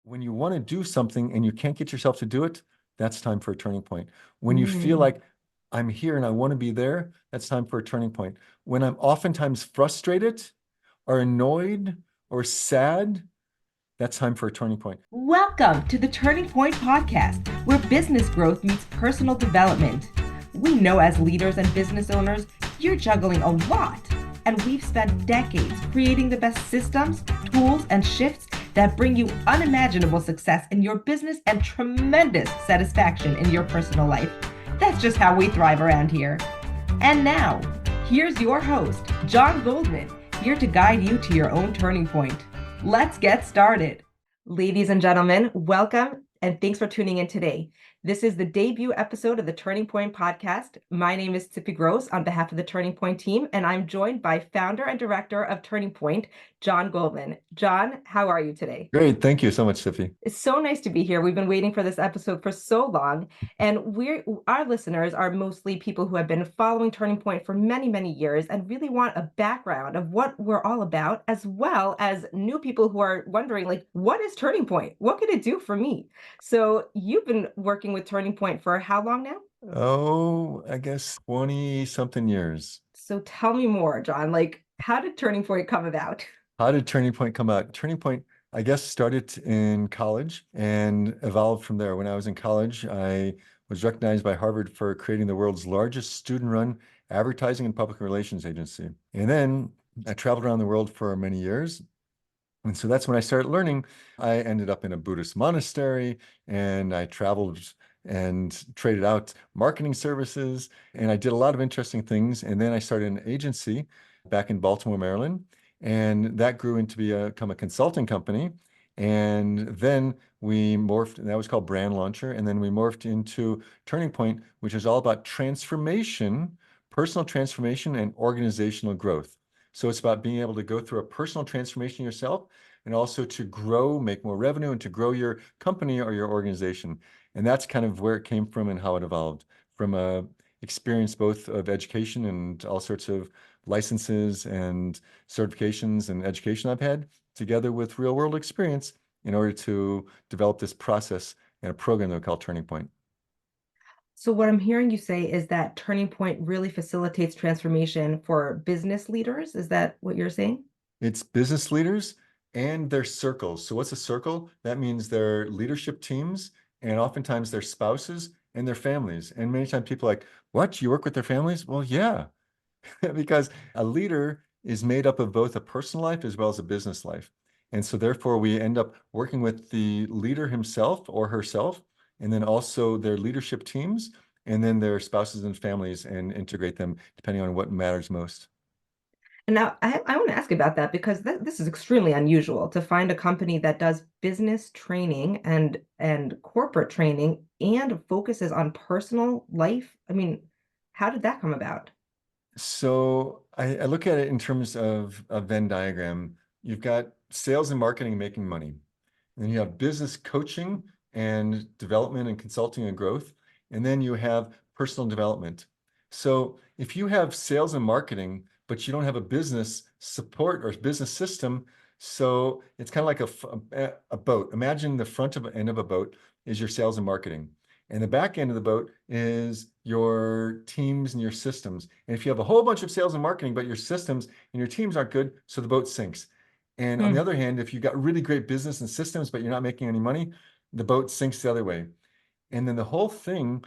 When you want to do something and you can't get yourself to do it, that's time for a turning point. When you feel Mm. like I'm here and I want to be there, that's time for a turning point. When I'm oftentimes frustrated or annoyed or sad, that's time for a turning point. Welcome to the Turning Point Podcast, where business growth meets personal development. We know as leaders and business owners, you're juggling a lot, and we've spent decades creating the best systems, tools, and shifts that bring you unimaginable success in your business and tremendous satisfaction in your personal life. That's just how we thrive around here. And now, here's your host, Jon Goldman, here to guide you to your own turning point. Let's get started. Ladies and gentlemen, welcome and thanks for tuning in today. This is the debut episode of the Turning Point podcast. My name is Tippy Gross on behalf of the Turning Point team, and I'm joined by founder and director of Turning Point, Jon Goldman. Jon, how are you today? Great. Thank you so much, Tiffy. It's so nice to be here. We've been waiting for this episode for so long, and our listeners are mostly people who have been following Turning Point for many, many years and really want a background of what we're all about, as well as new people who are wondering, like, what is Turning Point? What can it do for me? So you've been working with Turning Point for how long now? Oh, I guess 20 something years. So tell me more, Jon. Like, how did Turning Point come about? How did Turning Point come out? Turning Point, I guess, started in college and evolved from there. When I was in college, I was recognized by Harvard for creating the world's largest student-run advertising and public relations agency. And then I traveled around the world for many years. And so that's when I started learning. I ended up in a Buddhist monastery and I traveled and traded out marketing services. And I did a lot of interesting things. And then I started an agency back in Baltimore, Maryland. And that grew into become a consulting company. And then we morphed, and that was called Brand Launcher. And then we morphed into Turning Point, which is all about transformation, personal transformation, and organizational growth. So it's about being able to go through a personal transformation yourself and also to grow, make more revenue, and to grow your company or your organization. And that's kind of where it came from and how it evolved from a experience both of education and all sorts of licenses and certifications and education I've had together with real world experience in order to develop this process and a program that we call Turning Point. So what I'm hearing you say is that Turning Point really facilitates transformation for business leaders. Is that what you're saying? It's business leaders and their circles. So what's a circle? That means their leadership teams and oftentimes their spouses and their families. And many times people are like, what? You work with their families? Well, yeah, because a leader is made up of both a personal life as well as a business life. And so therefore we end up working with the leader himself or herself, and then also their leadership teams, and then their spouses and families and integrate them depending on what matters most. And now I want to ask about that because this is extremely unusual to find a company that does business training and corporate training and focuses on personal life. I mean, how did that come about? So I look at it in terms of a Venn diagram. You've got sales and marketing making money. And then you have business coaching and development and consulting and growth. And then you have personal development. So if you have sales and marketing, but you don't have a business support or business system, so it's kind of like a boat. Imagine the end of a boat is your sales and marketing. And the back end of the boat is your teams and your systems. And if you have a whole bunch of sales and marketing, but your systems and your teams aren't good, so the boat sinks. And on the Hmm. other hand, if you've got really great business and systems, but you're not making any money, the boat sinks the other way. And then the whole thing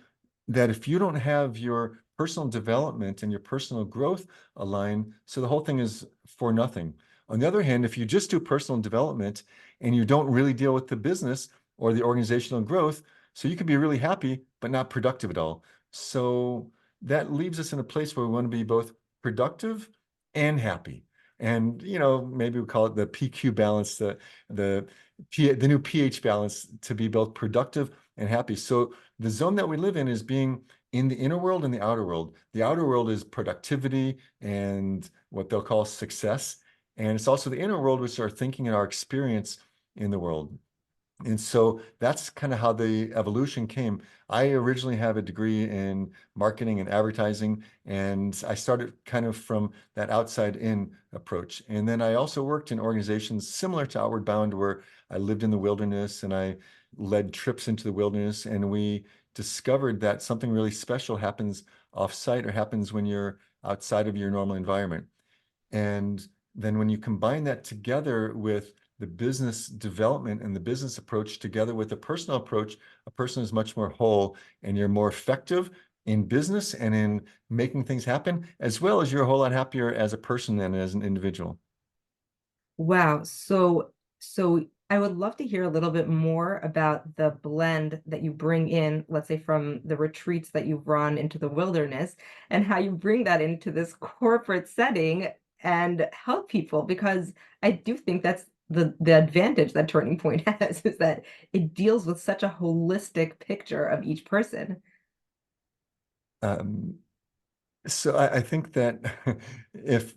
that if you don't have your personal development and your personal growth aligned, so the whole thing is for nothing. On the other hand, if you just do personal development and you don't really deal with the business or the organizational growth, so you can be really happy, but not productive at all. So that leaves us in a place where we want to be both productive and happy. And maybe we call it the PQ balance, the the new pH balance to be both productive and happy. So the zone that we live in is being in the inner world and the outer world. The outer world is productivity and what they'll call success. And it's also the inner world, which is our thinking and our experience in the world. And so that's kind of how the evolution came. I originally have a degree in marketing and advertising, and I started kind of from that outside in approach. And then I also worked in organizations similar to Outward Bound, where I lived in the wilderness and I led trips into the wilderness. And we discovered that something really special happens off-site or happens when you're outside of your normal environment. And then when you combine that together with the business development and the business approach together with the personal approach, a person is much more whole and you're more effective in business and in making things happen, as well as you're a whole lot happier as a person than as an individual. Wow. So I would love to hear a little bit more about the blend that you bring in, let's say from the retreats that you've run into the wilderness, and how you bring that into this corporate setting and help people, because I do think that's the advantage that Turning Point has is that it deals with such a holistic picture of each person. Um, so I think that if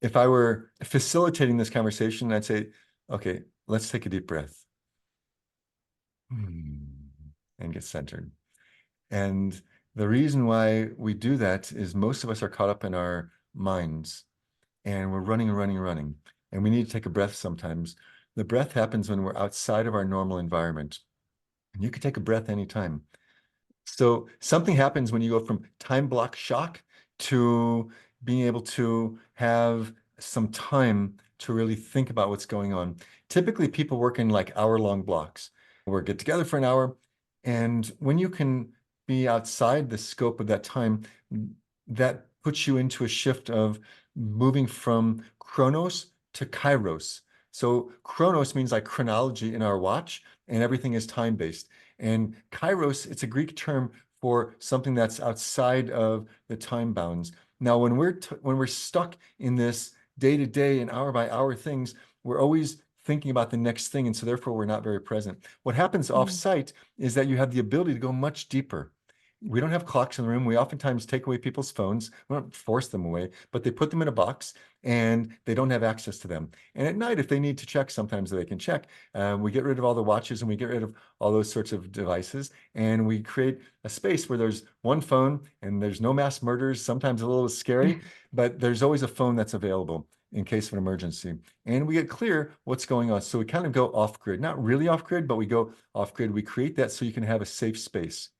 if I were facilitating this conversation, I'd say, okay, let's take a deep breath. And get centered. And the reason why we do that is most of us are caught up in our minds and we're running and running and running. And we need to take a breath sometimes. The breath happens when we're outside of our normal environment. And you can take a breath anytime. So something happens when you go from time block shock to being able to have some time to really think about what's going on. Typically, people work in like hour-long blocks. We get together for an hour, and when you can be outside the scope of that time, that puts you into a shift of moving from chronos to kairos. So chronos means like chronology in our watch, and everything is time-based. And kairos, it's a Greek term for something that's outside of the time bounds. Now, when we're stuck in this day to day and hour by hour things, we're always thinking about the next thing, and so therefore we're not very present. What happens off-site is that you have the ability to go much deeper. We don't have clocks in the room. We oftentimes take away people's phones. We don't force them away, but they put them in a box and they don't have access to them. And at night, if they need to check, sometimes they can check. We get rid of all the watches and we get rid of all those sorts of devices. And we create a space where there's one phone and there's no mass murders, sometimes a little scary, but there's always a phone that's available in case of an emergency. And we get clear what's going on. So we kind of go off grid, not really off grid, but we go off grid. We create that so you can have a safe space.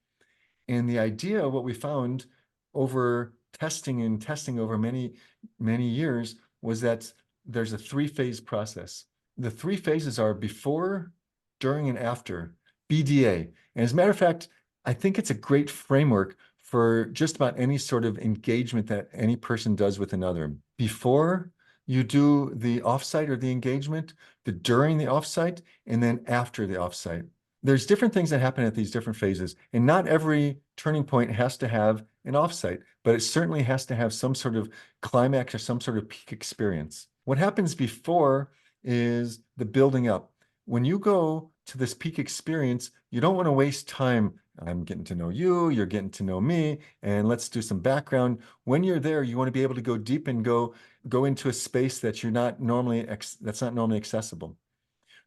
And the idea, what we found over testing and testing over many, many years was that there's a three-phase process. The three phases are before, during, and after, BDA. And as a matter of fact, I think it's a great framework for just about any sort of engagement that any person does with another. Before you do the offsite or the engagement, the during the offsite, and then after the offsite. There's different things that happen at these different phases, and not every turning point has to have an offsite, but it certainly has to have some sort of climax or some sort of peak experience. What happens before is the building up. When you go to this peak experience, you don't want to waste time. I'm getting to know you, you're getting to know me, and let's do some background. When you're there, you want to be able to go deep and go into a space that you're not normally that's not normally accessible.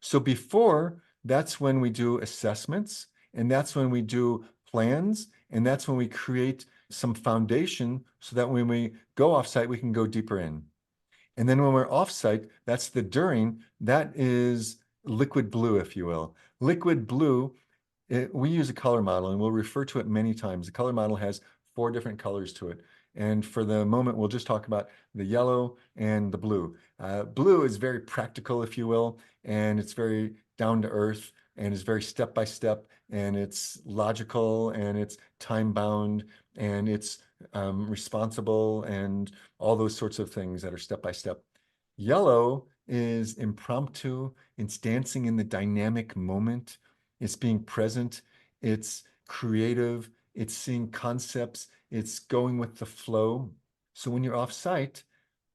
So before, that's when we do assessments, and that's when we do plans, and that's when we create some foundation so that when we go offsite, we can go deeper in. And then when we're offsite, that's the during, that is liquid blue, if you will. Liquid blue, we use a color model and we'll refer to it many times. The color model has four different colors to it. And for the moment, we'll just talk about the yellow and the blue. Blue is very practical, if you will, and it's very down to earth and is very step by step, and it's logical and it's time bound and it's responsible and all those sorts of things that are step by step. Yellow is impromptu, it's dancing in the dynamic moment, it's being present, it's creative, it's seeing concepts, it's going with the flow. So when you're off site,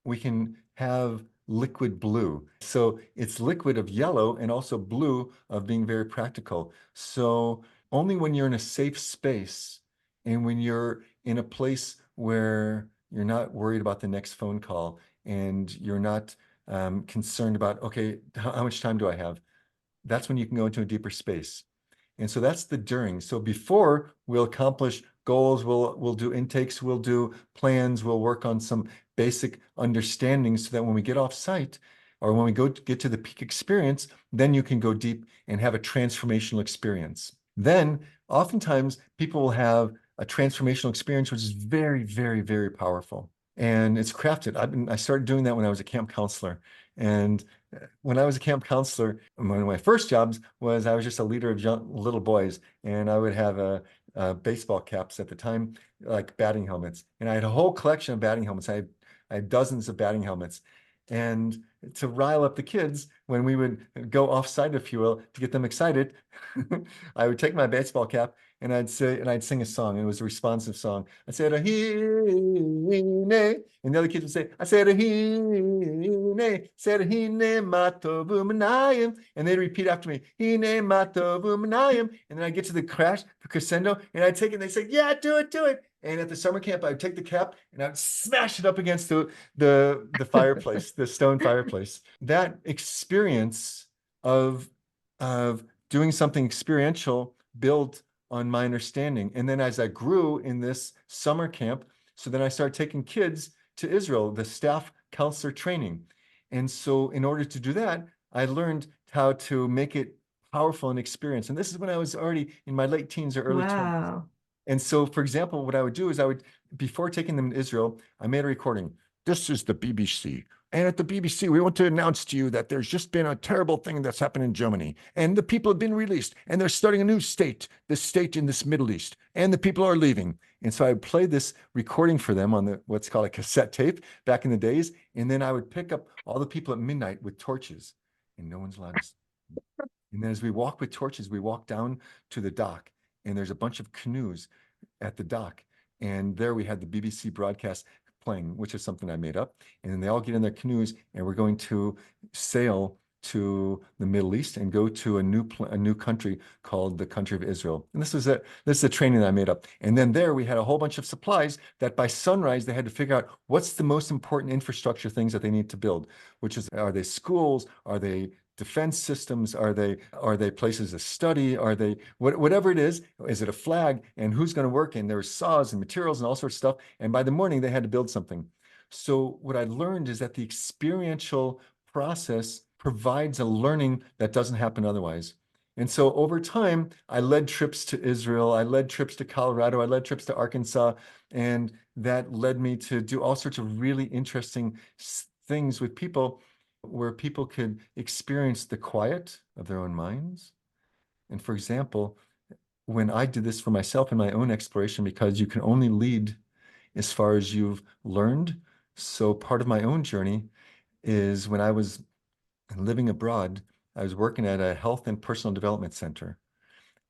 we can have liquid blue. So it's liquid of yellow and also blue of being very practical. So only when you're in a safe space and when you're in a place where you're not worried about the next phone call and you're not concerned about, okay, how much time do I have? that's when you can go into a deeper space. And so that's the during. So before we'll accomplish goals, we'll do intakes, we'll do plans, we'll work on some basic understanding so that when we get off site or when we get to the peak experience, then you can go deep and have a transformational experience. Then oftentimes people will have a transformational experience, which is very, very, very powerful. And it's crafted. I started doing that when I was a camp counselor. And when I was a camp counselor, one of my first jobs was I was just a leader of little boys, and I would have baseball caps at the time, like batting helmets, and I had a whole collection of batting helmets. I had dozens of batting helmets, and to rile up the kids when we would go off-site, if you will, to get them excited, I would take my baseball cap and I'd sing a song. It was a responsive song. I said, "Ahine," and the other kids would say, "I said, Ahine, said, Ahine matovu manayim," and they'd repeat after me, "Hine matovu manayim," and then I'd get to the crash, the crescendo, and I'd take it, and they'd say, "Yeah, do it, do it." And at the summer camp, I'd take the cap and I'd smash it up against the fireplace, the stone fireplace. That experience of of doing something experiential built on my understanding. And then as I grew in this summer camp, so then I started taking kids to Israel, the staff counselor training. And so in order to do that, I learned how to make it powerful and experience. And this is when I was already in my late teens or early 20s. Wow. And so, for example, what I would do is before taking them to Israel, I made a recording. This is the BBC. And at the BBC, we want to announce to you that there's just been a terrible thing that's happened in Germany. And the people have been released. And they're starting a new state, this state in this Middle East. And the people are leaving. And so I would play this recording for them on what's called a cassette tape back in the days. And then I would pick up all the people at midnight with torches. And no one's allowed to. And then as we walk with torches, we walk down to the dock. And there's a bunch of canoes at the dock. And there we had the BBC broadcast playing, which is something I made up. And then they all get in their canoes and we're going to sail to the Middle East and go to a new country called the country of Israel. And this is a training that I made up. And then there we had a whole bunch of supplies that by sunrise they had to figure out what's the most important infrastructure things that they need to build, which is, are they schools? Are they defense systems? Are they places of study? Are they whatever it is? Is it a flag? And who's going to work? And there was saws and materials and all sorts of stuff. And by the morning they had to build something. So what I learned is that the experiential process provides a learning that doesn't happen otherwise. And so over time, I led trips to Israel, I led trips to Colorado, I led trips to Arkansas, and that led me to do all sorts of really interesting things with people where people could experience the quiet of their own minds. And for example, when I did this for myself in my own exploration, because you can only lead as far as you've learned. So part of my own journey is when I was living abroad, I was working at a health and personal development center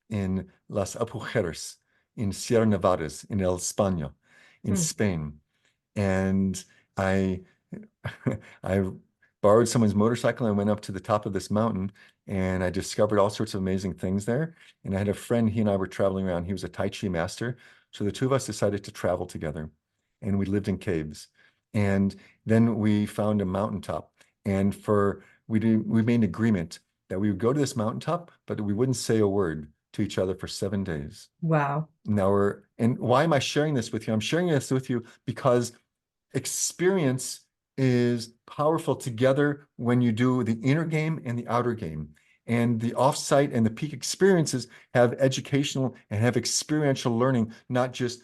in Las Alpujarras, in Sierra Nevadas, in El Españo, in Mm. Spain. And I I borrowed someone's motorcycle and went up to the top of this mountain and I discovered all sorts of amazing things there. And I had a friend, he and I were traveling around. He was a Tai Chi master. So the two of us decided to travel together and we lived in caves. And then we found a mountaintop and we made an agreement that we would go to this mountaintop, but we wouldn't say a word to each other for 7 days. Wow. And why am I sharing this with you? I'm sharing this with you because experience is powerful together when you do the inner game and the outer game. And the offsite and the peak experiences have educational and have experiential learning, not just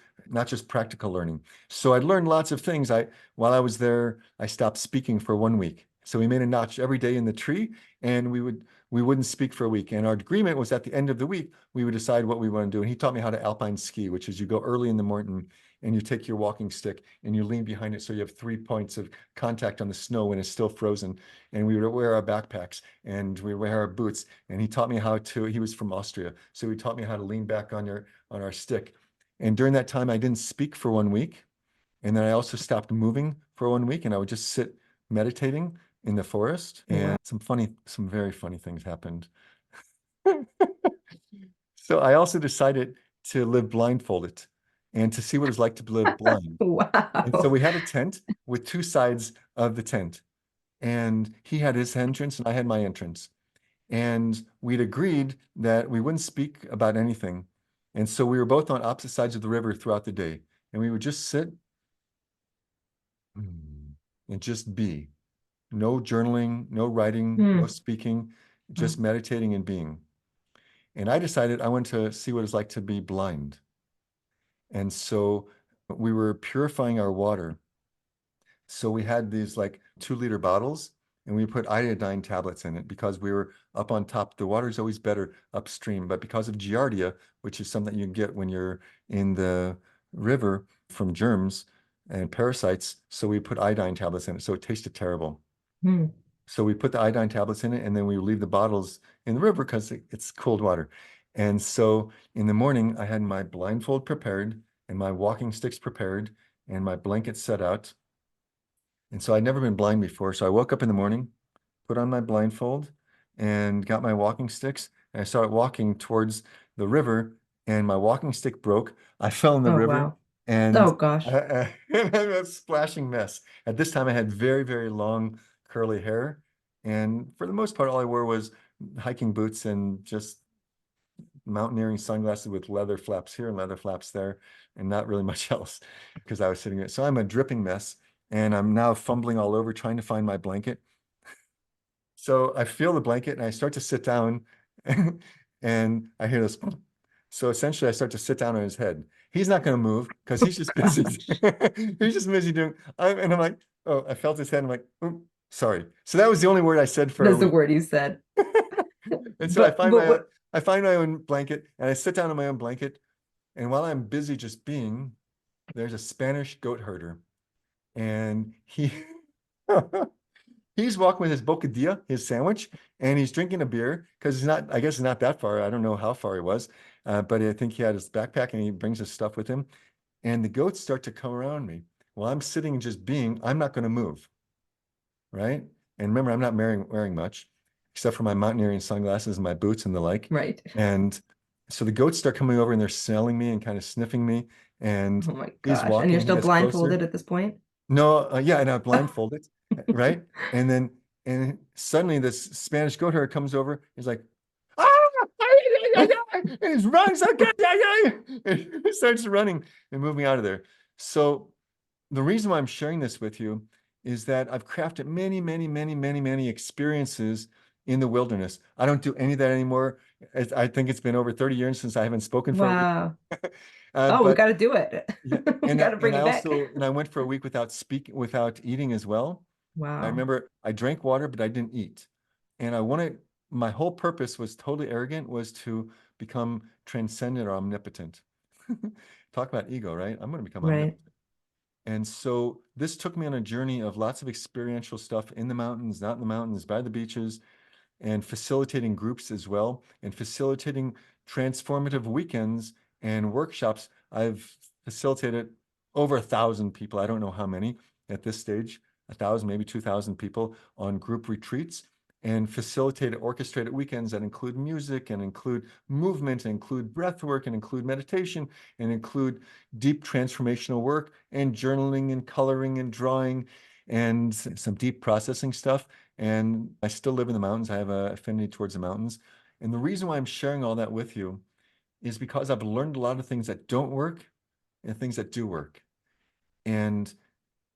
practical learning. So I learned lots of things. While I was there, I stopped speaking for 1 week. So we made a notch every day in the tree, and we wouldn't speak for a week. And our agreement was at the end of the week, we would decide what we want to do. And he taught me how to alpine ski, which is you go early in the morning and you take your walking stick and you lean behind it so you have 3 points of contact on the snow when it's still frozen. And we would wear our backpacks and we wear our boots. And he taught me he was from Austria. So he taught me how to lean back on our stick. And during that time, I didn't speak for 1 week. And then I also stopped moving for 1 week and I would just sit meditating in the forest. Wow. And some very funny things happened. So I also decided to live blindfolded and to see what it's like to live blind. And so Wow. we had a tent with 2 sides of the tent. And he had his entrance and I had my entrance. And we'd agreed that we wouldn't speak about anything. And so we were both on opposite sides of the river throughout the day. And we would just sit and just be. No journaling, no writing, no Hmm. speaking, just meditating and being. And I decided I wanted to see what it's like to be blind. And so we were purifying our water. So we had these like 2 liter bottles and we put iodine tablets in it because we were up on top. The water is always better upstream, but because of giardia, which is something you get when you're in the river from germs and parasites, so we put iodine tablets in it. So it tasted terrible. Hmm. So we put the iodine tablets in it and then we leave the bottles in the river because it's cold water. And so in the morning, I had my blindfold prepared and my walking sticks prepared and my blanket set out. And so I'd never been blind before. So I woke up in the morning, put on my blindfold, and got my walking sticks. And I started walking towards the river, and my walking stick broke. I fell in the Oh, river, wow. and Oh, gosh. and a splashing mess. At this time, I had very, very long curly hair. And for the most part, all I wore was hiking boots and just mountaineering sunglasses with leather flaps here and leather flaps there, and not really much else because I was sitting there. So I'm a dripping mess, and I'm now fumbling all over trying to find my blanket. So I feel the blanket and I start to sit down and I hear this. So essentially, I start to sit down on his head. He's not going to move because he's just busy. Gosh. He's just busy doing. And I'm like, oh, I felt his head. I'm like, oh, sorry. So that was the only word I said for a That's the week. word you said. And so But what? I find my own blanket and I sit down on my own blanket. And while I'm busy just being, there's a Spanish goat herder, and he's walking with his bocadilla, his sandwich, and he's drinking a beer because he's not, I guess, he's not that far. I don't know how far he was, but I think he had his backpack and he brings his stuff with him. And the goats start to come around me. While I'm sitting and just being, I'm not going to move, right? And remember, I'm not wearing much except for my mountaineering sunglasses and my boots and the like. Right. And so the goats start coming over and they're smelling me and kind of sniffing me. And Oh my he's gosh. And you're walking, he still gets blindfolded closer. at this point? No, yeah, and I blindfolded, right? And then and suddenly this Spanish goat herd comes over. He's like, ah, and he runs, okay, and he starts running and moving out of there. So the reason why I'm sharing this with you is that I've crafted many, many, many, many, many experiences in the wilderness. I don't do any of that anymore. I think it's been over 30 years since I haven't spoken for a week. Wow. Oh, we But got to do it. yeah, We got to and bring I it back. also and I went for a week without without eating as well. I Wow. remember I drank water, but I didn't eat. And I wanted my whole purpose was totally arrogant, was to become transcendent or omnipotent. Talk about ego, right? I'm going to become Right. omnipotent. And so this took me on a journey of lots of experiential stuff in the mountains, not in the mountains, by the beaches, and facilitating groups as well, and facilitating transformative weekends and workshops. I've facilitated over 1,000 people. I don't know how many at this stage, 1,000, maybe 2,000 people on group retreats and facilitated orchestrated weekends that include music and include movement and include breath work and include meditation and include deep transformational work and journaling and coloring and drawing and some deep processing stuff. And I still live in the mountains. I have an affinity towards the mountains. And the reason why I'm sharing all that with you is because I've learned a lot of things that don't work and things that do work. And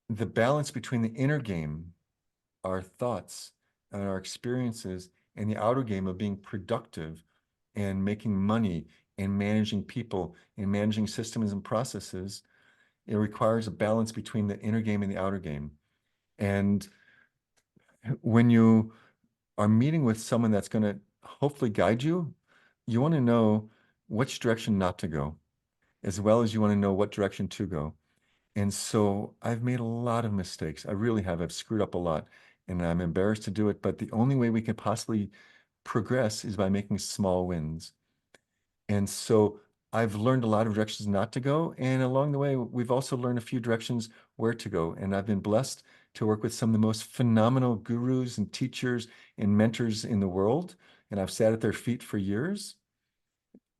the balance between the inner game, our thoughts and our experiences, and the outer game of being productive and making money and managing people and managing systems and processes, it requires a balance between the inner game and the outer game. And when you are meeting with someone that's going to hopefully guide you, you want to know which direction not to go, as well as you want to know what direction to go. And so I've made a lot of mistakes. I really have. I've screwed up a lot and I'm embarrassed to do it. But the only way we can possibly progress is by making small wins. And so I've learned a lot of directions not to go. And along the way, we've also learned a few directions where to go. And I've been blessed to work with some of the most phenomenal gurus and teachers and mentors in the world. And I've sat at their feet for years.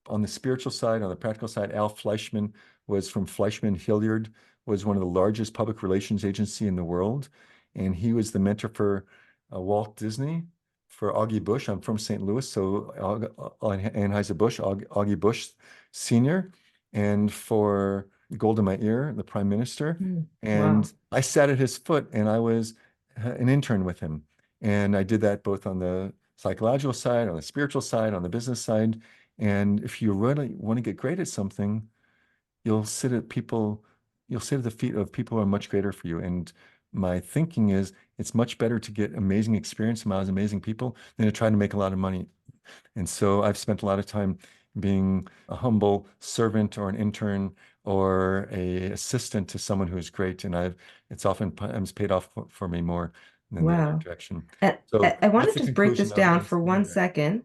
On the spiritual side, on the practical side, Al Fleischman was from Fleischman Hilliard, was one of the largest public relations agency in the world. And he was the mentor for Walt Disney for Augie Bush. I'm from St. Louis, so Anheuser-Busch, Augie Bush Sr., and for Golda Meir, the Prime Minister. Mm. Wow. And I sat at his foot and I was an intern with him. And I did that both on the psychological side, on the spiritual side, on the business side. And if you really want to get great at something, you'll sit at people, you'll sit at the feet of people who are much greater for you. And my thinking is it's much better to get amazing experience from those amazing people than to try to make a lot of money. And so I've spent a lot of time being a humble servant or an intern or a assistant to someone who's great. And it's oftentimes paid off for me more than the other Wow. direction. And So I want that's to the just break conclusion this of down this for one internet. second,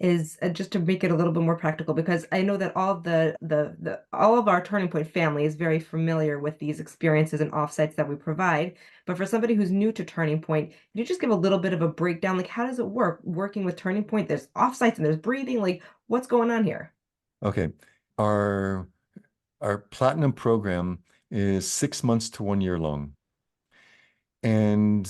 is just to make it a little bit more practical, because I know that all the all of our Turning Point family is very familiar with these experiences and offsites that we provide. But for somebody who's new to Turning Point, can you just give a little bit of a breakdown? Like, how does it work working with Turning Point? There's offsites and there's breathing. Like, what's going on here? Okay. Our our platinum program is 6 months to 1 year long. And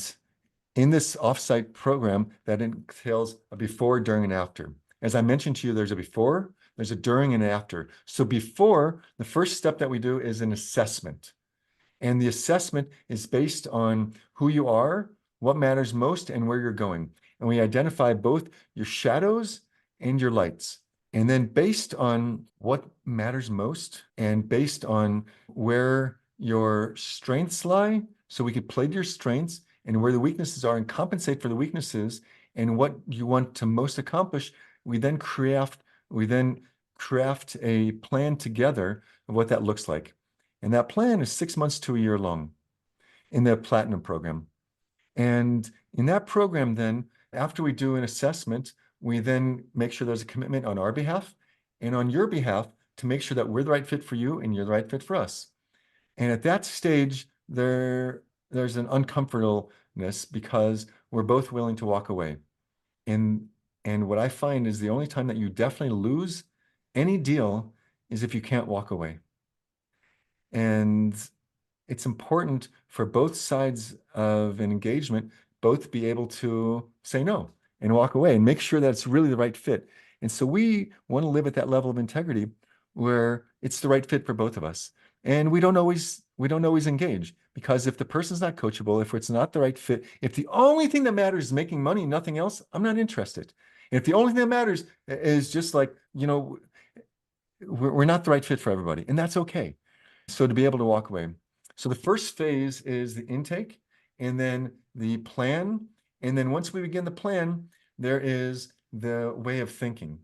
in this offsite program, that entails a before, during, and after. As I mentioned to you, there's a before, there's a during, and after. So before, the first step that we do is an assessment. And the assessment is based on who you are, what matters most, and where you're going. And we identify both your shadows and your lights. And then based on what matters most and based on where your strengths lie, so we could play to your strengths and where the weaknesses are and compensate for the weaknesses and what you want to most accomplish, we then craft a plan together of what that looks like. And that plan is 6 months to a year long in the platinum program. And in that program, then, after we do an assessment, we then make sure there's a commitment on our behalf and on your behalf to make sure that we're the right fit for you and you're the right fit for us. And at that stage, there's an uncomfortableness because we're both willing to walk away. And and what I find is the only time that you definitely lose any deal is if you can't walk away. And it's important for both sides of an engagement, both be able to say no and walk away and make sure that it's really the right fit. And so we want to live at that level of integrity where it's the right fit for both of us. And we don't always engage because if the person's not coachable, if it's not the right fit, if the only thing that matters is making money, nothing else, I'm not interested. And if the only thing that matters is just like, we're not the right fit for everybody, and that's okay. So to be able to walk away. So the first phase is the intake and then the plan. And then once we begin the plan, there is the way of thinking.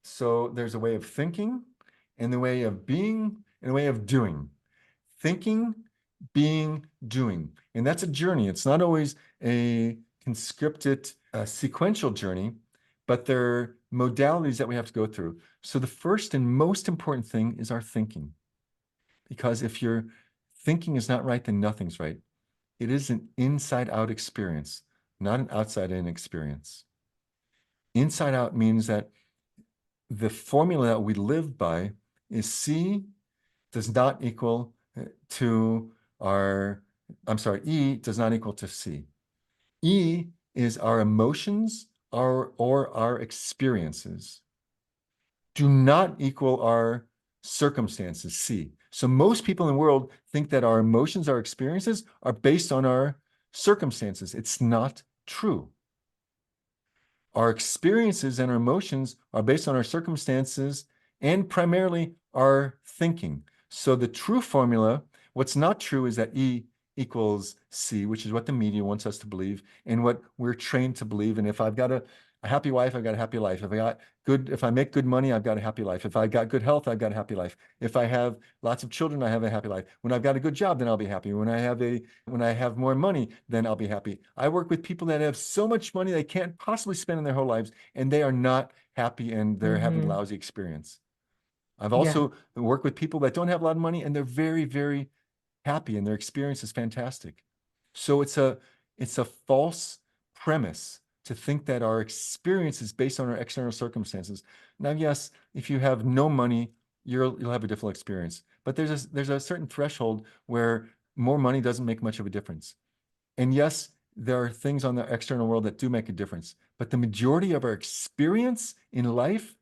So there's a way of thinking and the way of being and the way of doing. Thinking, being, doing. And that's a journey. It's not always a conscripted, sequential journey, but there are modalities that we have to go through. So the first and most important thing is our thinking. Because if your thinking is not right, then nothing's right. It is an inside out experience, not an outside in experience. Inside out means that the formula that we live by is C does not equal to our, I'm sorry, E does not equal to C. E is our emotions or our experiences do not equal our circumstances, C. So most people in the world think that our emotions, our experiences are based on our circumstances. It's not true. Our experiences and our emotions are based on our circumstances and primarily our thinking. So the true formula, what's not true is that E equals C, which is what the media wants us to believe and what we're trained to believe. And if I've got a happy wife, I've got a happy life. If I make good money, I've got a happy life. If I got good health, I've got a happy life. If I have lots of children, I have a happy life. When I've got a good job, then I'll be happy. When I have more money, then I'll be happy. I work with people that have so much money they can't possibly spend in their whole lives, and they are not happy and they're having Hmm. lousy experience. I've Yeah. also worked with people that don't have a lot of money and they're very, very happy and their experience is fantastic. So it's a false premise to think that our experience is based on our external circumstances. Now, yes, if you have no money, you'll have a different experience. But there's a certain threshold where more money doesn't make much of a difference. And yes, there are things on the external world that do make a difference. But the majority of our experience in life,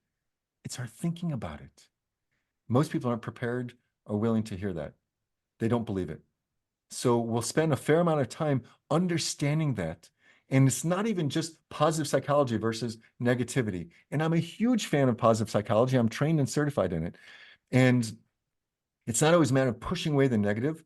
it's our thinking about it. Most people aren't prepared or willing to hear that. They don't believe it. So we'll spend a fair amount of time understanding that. And it's not even just positive psychology versus negativity. And I'm a huge fan of positive psychology. I'm trained and certified in it. And it's not always a matter of pushing away the negative.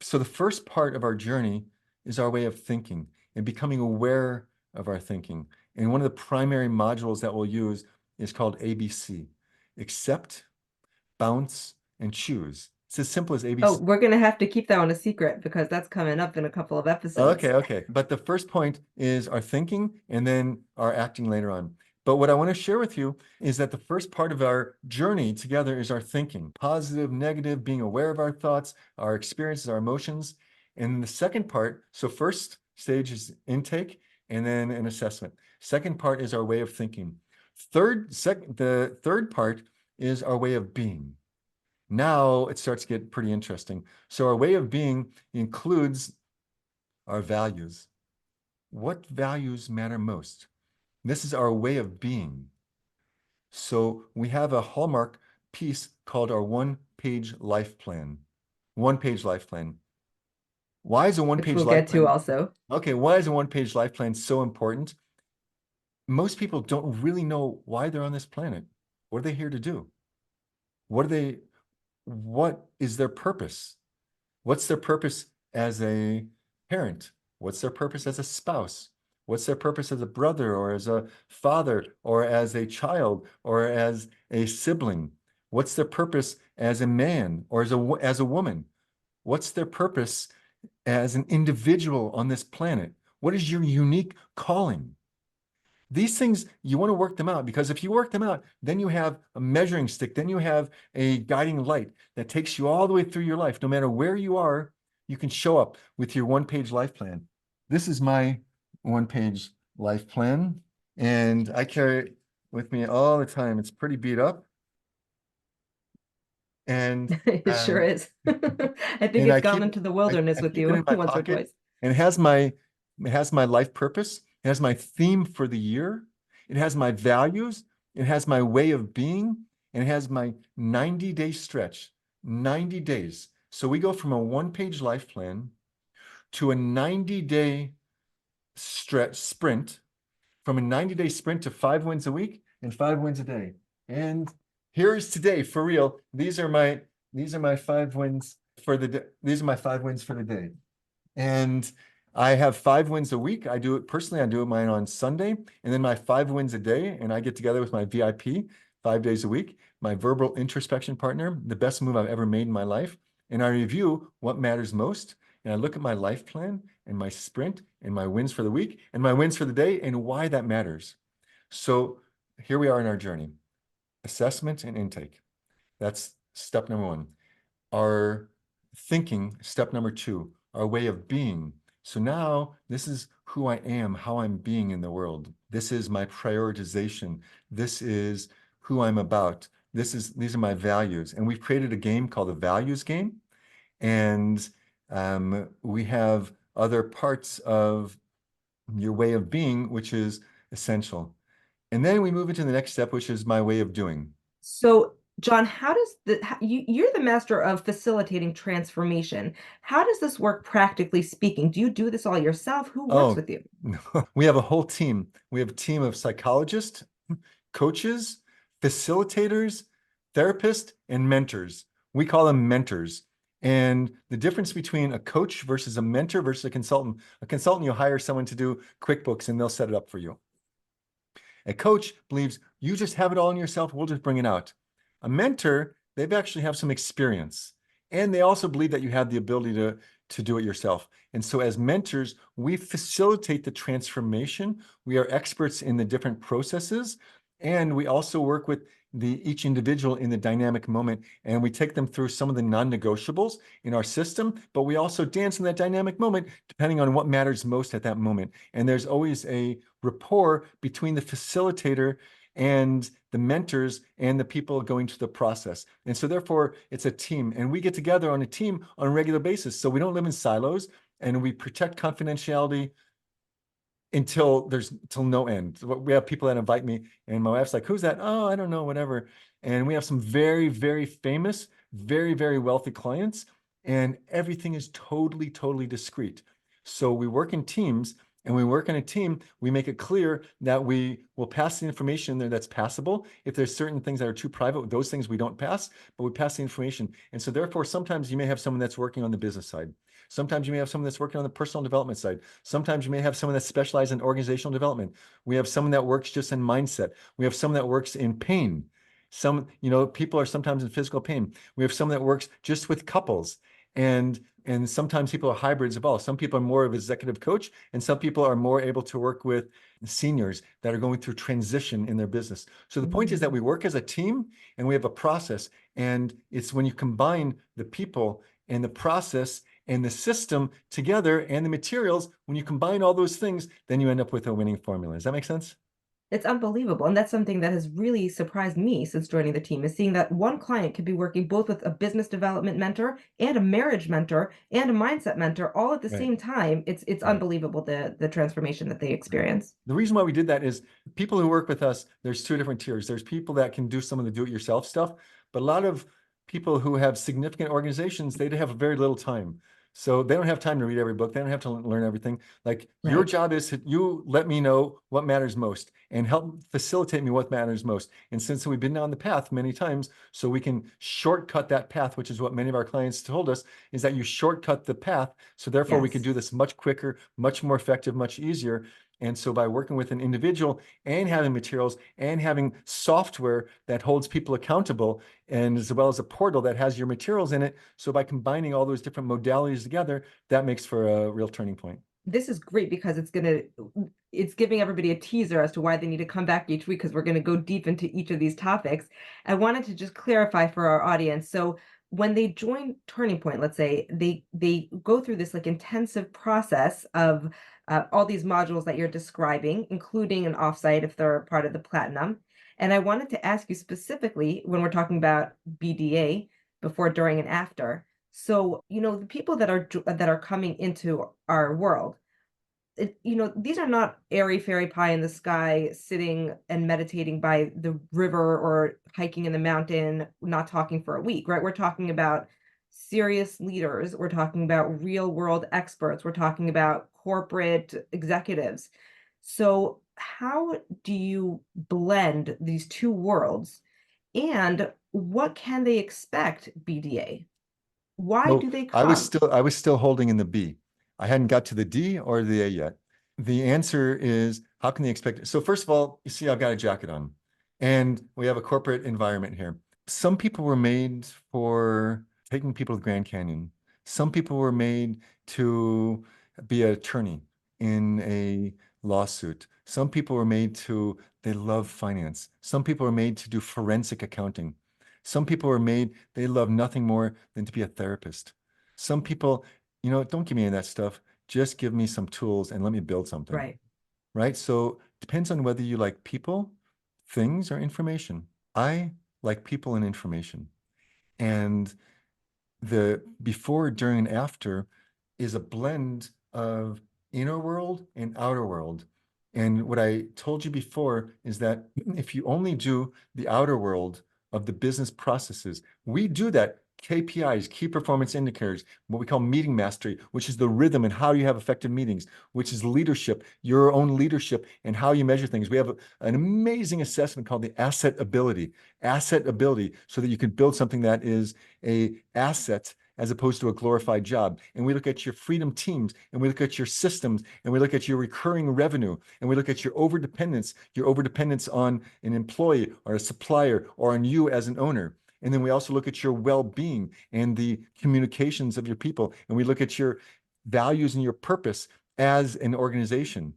So the first part of our journey is our way of thinking and becoming aware of our thinking. And one of the primary modules that we'll use is called ABC: accept, bounce, and choose. It's as simple as Oh, ABC. we're gonna have to keep that one a secret because that's coming up in a couple of Okay, episodes. okay. But the first point is our thinking and then our acting later on. But what I want to share with you is that the first part of our journey together is our thinking: positive, negative, being aware of our thoughts, our experiences, our emotions. And the second part, so first stage is intake and then an assessment. Second part is our way of thinking. The third part is our way of being. Now it starts to get pretty interesting. So our way of being includes our values. What values matter most? This is our way of being. So we have a hallmark piece called our one-page life plan. One-page life plan. Why is a Which one-page we'll life get to plan? also. Okay, why is a one-page life plan so important? Most people don't really know why they're on this planet. What are they here to do? What are they, what is their purpose? What's their purpose as a parent? What's their purpose as a spouse? What's their purpose as a brother or as a father or as a child or as a sibling? What's their purpose as a man or as a woman? What's their purpose as an individual on this planet? What is your unique calling? These things, you want to work them out, because if you work them out, then you have a measuring stick, then you have a guiding light that takes you all the way through your life. No matter where you are, you can show up with your one-page life plan. This is my one-page life plan, and I carry it with me all the time. It's pretty beat up, and It sure um, is. I think and it's I gone keep into the I wilderness with keep it you in my once or pocket, twice. and it has my life purpose. It has my theme for the year. It has my values. It has my way of being, and it has my 90-day stretch. 90 days. So we go from a one-page life plan to a 90-day stretch sprint, from a 90-day sprint to 5 wins a week and 5 wins a day. And here's today for real. These are my 5 wins for the day. These are my 5 wins for the day. And I have 5 wins a week. I do it personally. I do it mine on Sunday, and then my 5 wins a day. And I get together with my VIP 5 days a week, my verbal introspection partner, the best move I've ever made in my life. And I review what matters most. And I look at my life plan and my sprint and my wins for the week and my wins for the day and why that matters. So here we are in our journey: assessment and intake. That's step number one. Our thinking, step number two, our way of being. So now this is who I am, how I'm being in the world. This is my prioritization. This is who I'm about. These are my values. And we've created a game called the values game. And we have other parts of your way of being, which is essential. And then we move into the next step, which is my way of doing. So, John, you're the master of facilitating transformation. How does this work practically speaking? Do you do this all yourself? Who works Oh, with you? no. We have a whole team. We have a team of psychologists, coaches, facilitators, therapists, and mentors. We call them mentors. And the difference between a coach versus a mentor versus a consultant, you hire someone to do QuickBooks and they'll set it up for you. A coach believes you just have it all in yourself, we'll just bring it out. A mentor, they've actually have some experience. And they also believe that you have the ability to do it yourself. And so as mentors, we facilitate the transformation. We are experts in the different processes. And we also work with each individual in the dynamic moment, and we take them through some of the non-negotiables in our system, but we also dance in that dynamic moment depending on what matters most at that moment. And there's always a rapport between the facilitator and the mentors and the people going through the process. And so therefore it's a team, and we get together on a team on a regular basis. So we don't live in silos, and we protect confidentiality until there's till no end. We have people that invite me, and my wife's like, "Who's that?" "Oh, I don't know, whatever." And we have some very, very famous, very, very wealthy clients, and everything is totally, totally discreet. So we work in teams, and we work in a team. We make it clear that we will pass the information there that's passable. If there's certain things that are too private, those things we don't pass, but we pass the information. And so therefore, sometimes you may have someone that's working on the business side. Sometimes you may have someone that's working on the personal development side. Sometimes you may have someone that specializes in organizational development. We have someone that works just in mindset. We have someone that works in pain. People are sometimes in physical pain. We have someone that works just with couples. And sometimes people are hybrids of all. Some people are more of executive coach, and some people are more able to work with seniors that are going through transition in their business. So the point is that we work as a team and we have a process. And it's when you combine the people and the process and the system together and the materials, when you combine all those things, then you end up with a winning formula. Does that make sense? It's unbelievable. And that's something that has really surprised me since joining the team is seeing that one client could be working both with a business development mentor and a marriage mentor and a mindset mentor all at the Right, same time. It's right. unbelievable the transformation that they Right. experience. The reason why we did that is people who work with us, there's two different tiers. There's people that can do some of the do-it-yourself stuff, but a lot of people who have significant organizations, they have very little time. So they don't have time to read every book. They don't have to learn everything. Like your Right. job is you let me know what matters most and help facilitate me what matters most. And since we've been down the path many times, so we can shortcut that path, which is what many of our clients told us, is that you shortcut the path. So therefore we could Yes. do this much quicker, much more effective, much easier. And so by working with an individual and having materials and having software that holds people accountable, and as well as a portal that has your materials in it, so by combining all those different modalities together, that makes for a real turning point. This is great because it's giving everybody a teaser as to why they need to come back each week because we're going to go deep into each of these topics. I wanted to just clarify for our audience. So when they join Turning Point, let's say they go through this like intensive process of all these modules that you're describing, including an offsite if they're part of the platinum. And I wanted to ask you specifically when we're talking about BDA, before, during, and after. So, the people that are coming into our world, these are not airy fairy pie in the sky, sitting and meditating by the river or hiking in the mountain, not talking for a week, right? We're talking about serious leaders. We're talking about real world experts. We're talking about corporate executives. So, how do you blend these two worlds? And what can they expect, BDA? Why So do they I was come? still I was still holding in the B. I hadn't got to the D or the A yet. The answer is how can they expect it? So first of all, you see I've got a jacket on and we have a corporate environment here. Some people were made for taking people to the Grand Canyon. Some people were made to be an attorney in a lawsuit. Some people were made to, they love finance. Some people are made to do forensic accounting. Some people are made, they love nothing more than to be a therapist. Some people, don't give me any of that stuff. Just give me some tools and let me build something, Right. right? So depends on whether you like people, things, or information. I like people and information. And the before, during, and after is a blend of inner world and outer world. And what I told you before is that if you only do the outer world of the business processes, we do that. KPIs, key performance indicators, what we call meeting mastery, which is the rhythm and how you have effective meetings, which is leadership, your own leadership and how you measure things. We have an amazing assessment called the asset ability, so that you can build something that is a asset as opposed to a glorified job. And we look at your freedom teams, and we look at your systems, and we look at your recurring revenue, and we look at your overdependence on an employee or a supplier or on you as an owner. And then we also look at your well-being and the communications of your people. And we look at your values and your purpose as an organization.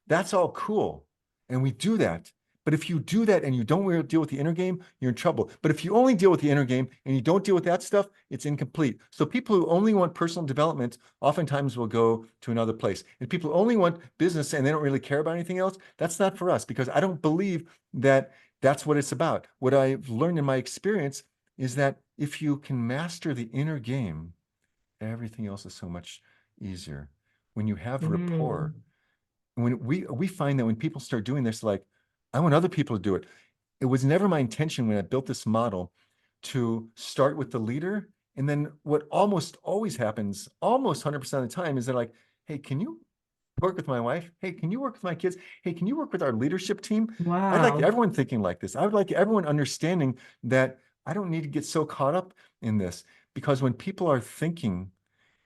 That's all cool. And we do that. But if you do that and you don't really deal with the inner game, you're in trouble. But if you only deal with the inner game and you don't deal with that stuff, it's incomplete. So people who only want personal development oftentimes will go to another place. And people who only want business and they don't really care about anything else, that's not for us, because I don't believe that that's what it's about. What I've learned in my experience is that if you can master the inner game, everything else is so much easier. When you have rapport, Mm. when we find that when people start doing this, like, I want other people to do it. It was never my intention when I built this model to start with the leader. And then what almost always happens, almost 100% of the time, is they're like, hey, can you work with my wife? Hey, can you work with my kids? Hey, can you work with our leadership team? I'd like Wow. everyone thinking like this. I would like everyone understanding that I don't need to get so caught up in this, because when people are thinking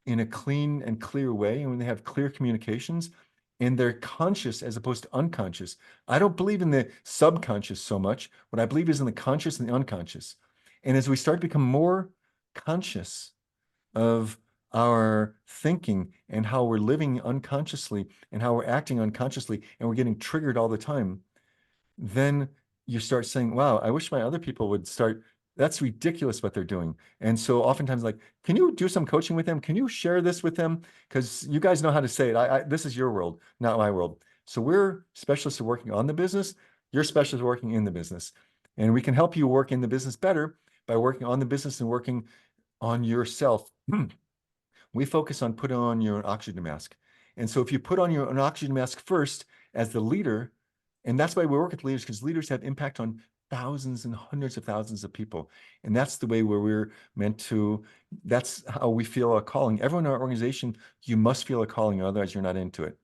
in a clean and clear way, and when they have clear communications and they're conscious as opposed to unconscious. I don't believe in the subconscious so much. What I believe is in the conscious and the unconscious. And as we start to become more conscious of our thinking and how we're living unconsciously and how we're acting unconsciously and we're getting triggered all the time, then you start saying, wow, I wish my other people would start. That's ridiculous what they're doing. And so oftentimes, like, can you do some coaching with them? Can you share this with them? Because you guys know how to say it. This is your world, not my world. So we're specialists of working on the business. You're specialists working in the business. And we can help you work in the business better by working on the business and working on yourself. We focus on putting on your oxygen mask. And so if you put on your an oxygen mask first as the leader, and that's why we work with leaders, because leaders have impact on thousands and hundreds of thousands of people. And that's the way where we're meant to, that's how we feel a calling. Everyone in our organization, you must feel a calling, otherwise you're not into it.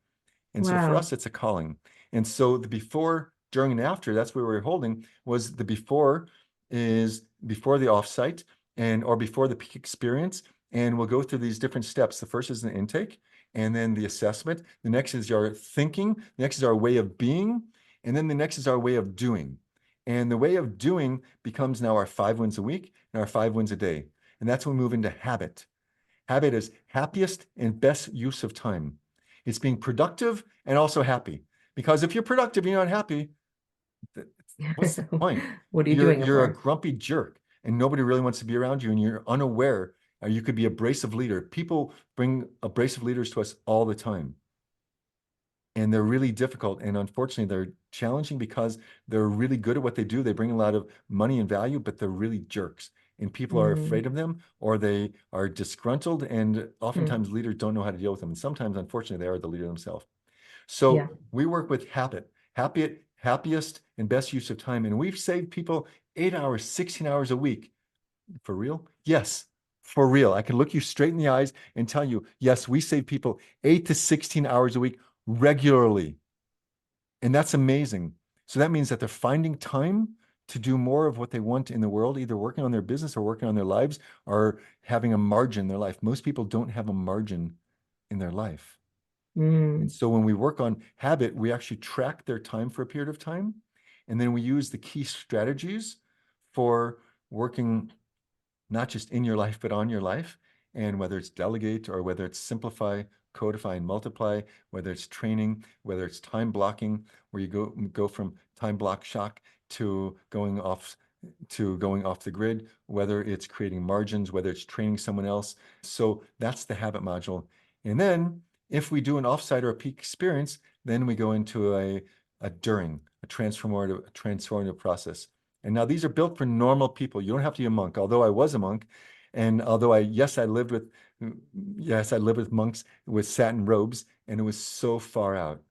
And so for Wow. us, it's a calling. And so the before, during, and after, that's where we're holding was the before is before the offsite and or before the peak experience. And we'll go through these different steps. The first is the intake, and then the assessment. The next is our thinking. The next is our way of being. And then the next is our way of doing. And the way of doing becomes now our 5 wins a week and our 5 wins a day. And that's when we move into habit. Habit is happiest and best use of time. It's being productive and also happy. Because if you're productive and you're not happy, what's the point? What are you You're doing it you're a for? grumpy jerk and nobody really wants to be around you and you're unaware. Or you could be abrasive leader. People bring abrasive leaders to us all the time. And they're really difficult. And unfortunately, they're challenging because they're really good at what they do. They bring a lot of money and value, but they're really jerks. And people are afraid Mm, of them or they are disgruntled. And mm, oftentimes leaders don't know how to deal with them. And sometimes, unfortunately, they are the leader themselves. yeah. So we work with happiest and best use of time. And we've saved people 8 hours, 16 hours a week. For real? Yes, for real. I can look you straight in the eyes and tell you, yes, we save people 8 to 16 hours a week regularly. And that's amazing. So that means that they're finding time to do more of what they want in the world, either working on their business or working on their lives or having a margin in their life. Most people don't have a margin in their life. And Mm, so when we work on habit, we actually track their time for a period of time. And then we use the key strategies for working not just in your life, but on your life. And whether it's delegate or whether it's simplify, codify, and multiply, whether it's training, whether it's time blocking, where you go from time block shock to going off the grid, whether it's creating margins, whether it's training someone else. So that's the habit module. And then if we do an offsite or a peak experience, then we go into a during, a transformative process. And now these are built for normal people. You don't have to be a monk, although I was a monk. And although yes, I lived with monks with satin robes, and it was so far out.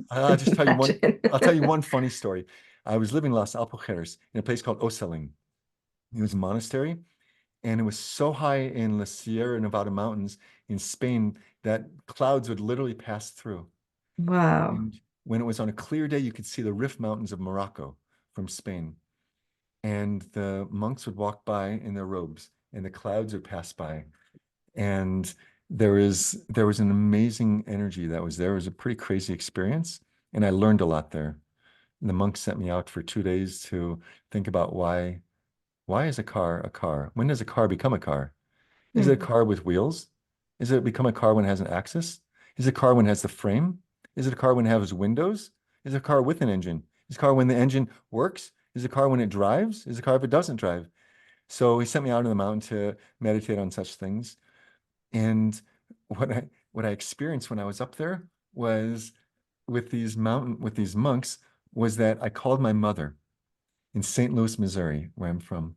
I'll just tell you one, imagine. I'll tell you one funny story. I was living in Las Alpujarras in a place called Osaling. It was a monastery, and it was so high in the Sierra Nevada mountains in Spain that clouds would literally pass through. Wow. And when it was on a clear day, you could see the Rif Mountains of Morocco from Spain. And the monks would walk by in their robes, and the clouds would pass by. And there was an amazing energy that was there. It was a pretty crazy experience, and I learned a lot there. And the monks sent me out for 2 days to think about why is a car a car? When does a car become a car? Is it a Mm, car with wheels? Is it become a car when it has an axis? Is it a car when it has the frame? Is it a car when it has windows? Is it a car with an engine? Is it a car when the engine works? Is it a car when it drives? Is it a car if it doesn't drive? So he sent me out on the mountain to meditate on such things. And what I experienced when I was up there was with these monks was that I called my mother in St. Louis, Missouri, where I'm from.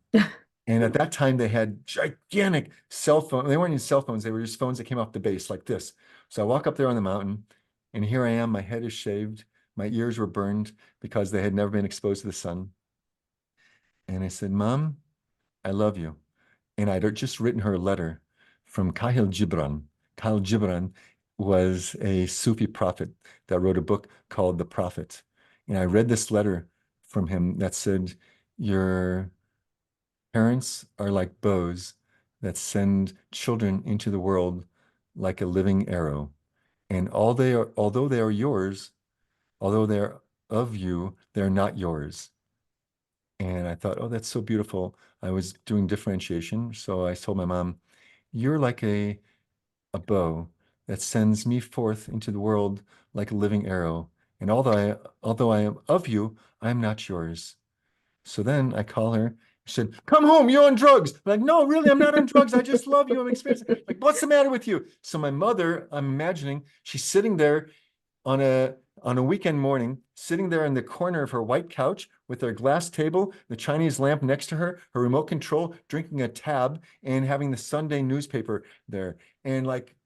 And at that time, they had gigantic cell phone. They weren't even cell phones. They were just phones that came off the base like this. So I walk up there on the mountain And here I am, my head is shaved, my ears were burned because they had never been exposed to the sun. And I said, Mom, I love you. And I'd just written her a letter from Kahil Gibran. Kahil Gibran was a Sufi prophet that wrote a book called The Prophet. And I read this letter from him that said, your parents are like bows that send children into the world like a living arrow. And although they are yours, although they're of you, they're not yours. And I thought, oh, that's so beautiful. I was doing differentiation. So I told my mom, you're like a bow that sends me forth into the world like a living arrow. And although I am of you, I am not yours. So then I call her. She said, come home, you're on drugs. I'm like, no, really, I'm not on drugs. I just love you. I'm experiencing. Like, what's the matter with you? So my mother, I'm imagining, she's sitting there on a weekend morning, sitting there in the corner of her white couch with her glass table, the Chinese lamp next to her, her remote control, drinking a tab, and having the Sunday newspaper there. And like,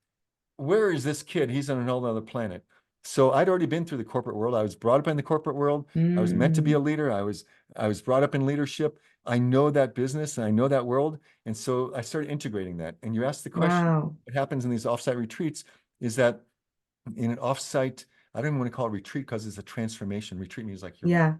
where is this kid? He's on an whole other planet. So I'd already been through the corporate world. I was brought up in the corporate world. I was meant to be Mm, a leader. I was brought up in leadership. I know that business and I know that world. And so I started integrating that. And you asked the question, wow. what happens in these offsite retreats is that in an offsite, I don't even want to call it retreat because it's a transformation. Retreat means like Yeah.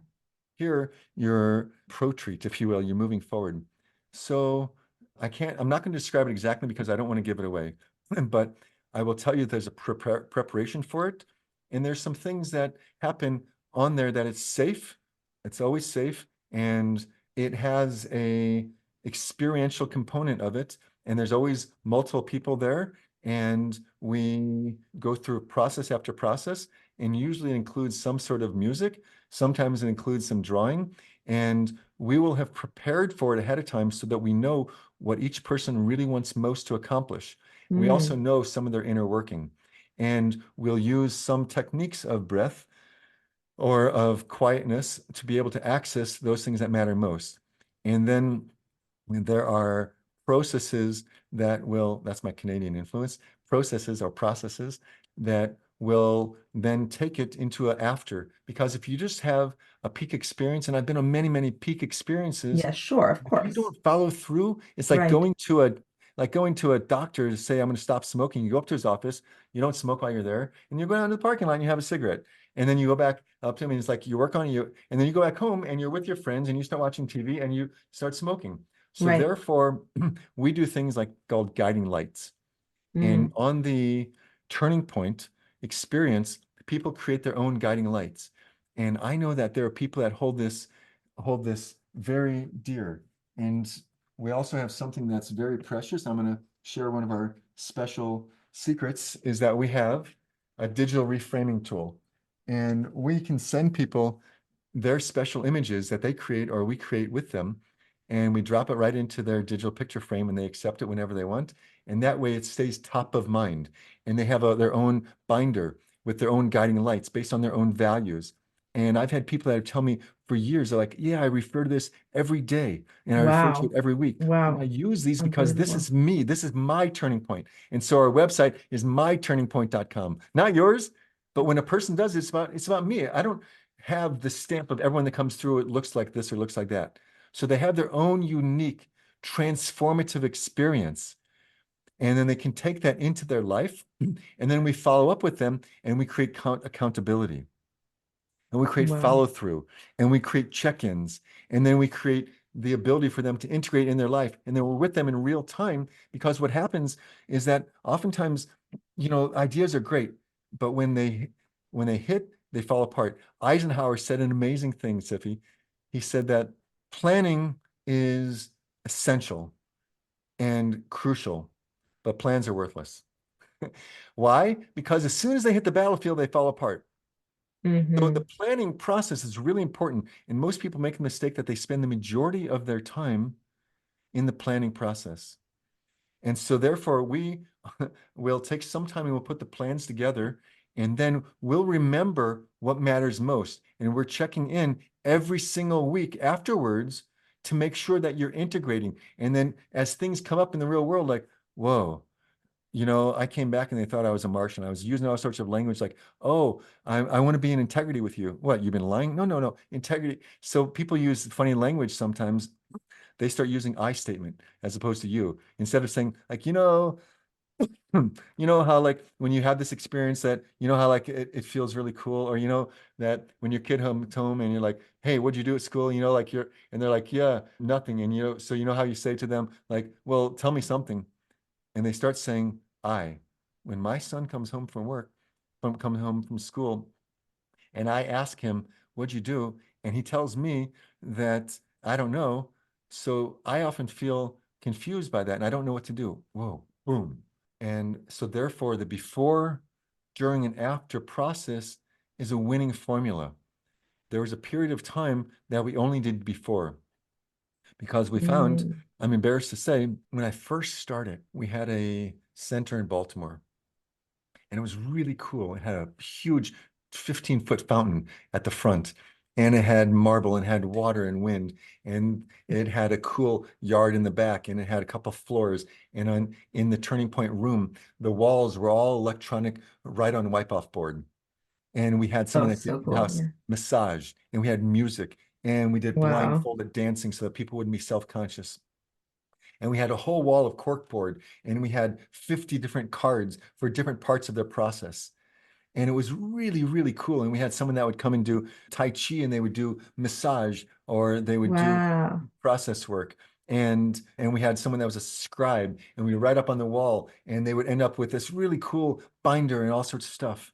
you're pro-treat, if you will, you're moving forward. So I'm not going to describe it exactly because I don't want to give it away, but I will tell you there's a preparation for it. And there's some things that happen on there that it's safe. It's always safe. And it has a experiential component of it. And there's always multiple people there. And we go through process after process. And usually it includes some sort of music. Sometimes it includes some drawing, and we will have prepared for it ahead of time so that we know what each person really wants most to accomplish. We also Mm, know some of their inner working, and we'll use some techniques of breath or of quietness to be able to access those things that matter most. And then there are processes that's my Canadian influence, processes that will then take it into a after. Because if you just have a peak experience, and I've been on many, many peak experiences, yeah, sure, of if you course. don't follow through, it's Right, like going to a doctor to say, I'm going to stop smoking. You go up to his office, you don't smoke while you're there, and you go down to the parking lot and you have a cigarette. And then you go back up to him and it's like you work on you, and then you go back home and you're with your friends and you start watching TV and you start smoking. So right. therefore, we do things like called guiding lights. And Mm, on the turning point experience, people create their own guiding lights. And I know that there are people that hold this very dear. And we also have something that's very precious. I'm going to share one of our special secrets is that we have a digital reframing tool. And we can send people their special images that they create or we create with them. And we drop it right into their digital picture frame and they accept it whenever they want. And that way it stays top of mind. And they have their own binder with their own guiding lights based on their own values. And I've had people that tell me for years, they're like, yeah, I refer to this every day and I refer to it wow. every week. And I Wow. use these because this Unbelievable. is me. This is my turning point. And so our website is myturningpoint.com, not yours. But when a person does it, it's about me. I don't have the stamp of everyone that comes through. It looks like this or looks like that. So they have their own unique transformative experience. And then they can take that into their life. And then we follow up with them and we create accountability and we create Wow. follow through and we create check-ins and then we create the ability for them to integrate in their life and then we're with them in real time because what happens is that oftentimes ideas are great but when they hit they fall apart. Eisenhower said an amazing thing, Siffy. He said that planning is essential and crucial, but plans are worthless. Why? Because as soon as they hit the battlefield they fall apart. So the Mm-hmm. planning process is really important. And most people make the mistake that they spend the majority of their time in the planning process. And so therefore we will take some time and we'll put the plans together and then we'll remember what matters most. And we're checking in every single week afterwards to make sure that you're integrating. And then as things come up in the real world, like, whoa, I came back and they thought I was a Martian. I was using all sorts of language like, oh, I want to be in integrity with you. What, you've been lying? No, no, no. Integrity. So people use funny language sometimes. They start using I statement as opposed to you. Instead of saying, like, how like when you have this experience that, how like it feels really cool, or that when your kid comes home and you're like, hey, what'd you do at school? Like and they're like, yeah, nothing. And so how you say to them, like, well, tell me something. And they start saying, I. When my son comes home from work, comes home from school, and I ask him, what'd you do? And he tells me that I don't know. So I often feel confused by that and I don't know what to do. Whoa, boom. And so therefore the before, during, and after process is a winning formula. There was a period of time that we only did before because we found, Mm. I'm embarrassed to say, when I first started, we had a center in Baltimore and it was really cool. It had a huge 15-foot fountain at the front, and it had marble and had water and wind, and it had a cool yard in the back, and it had a couple floors. And in the Turning Point room, the walls were all electronic write-on wipe-off board. And we had Oh, someone that did so cool. in-house Yeah. massage, and we had music, and we did Wow. blindfolded dancing so that people wouldn't be self-conscious. And we had a whole wall of corkboard, and we had 50 different cards for different parts of their process. And it was really, really cool. And we had someone that would come and do Tai Chi, and they would do massage, or they would do Wow. process work. And we had someone that was a scribe, and we would write up on the wall, and they would end up with this really cool binder and all sorts of stuff.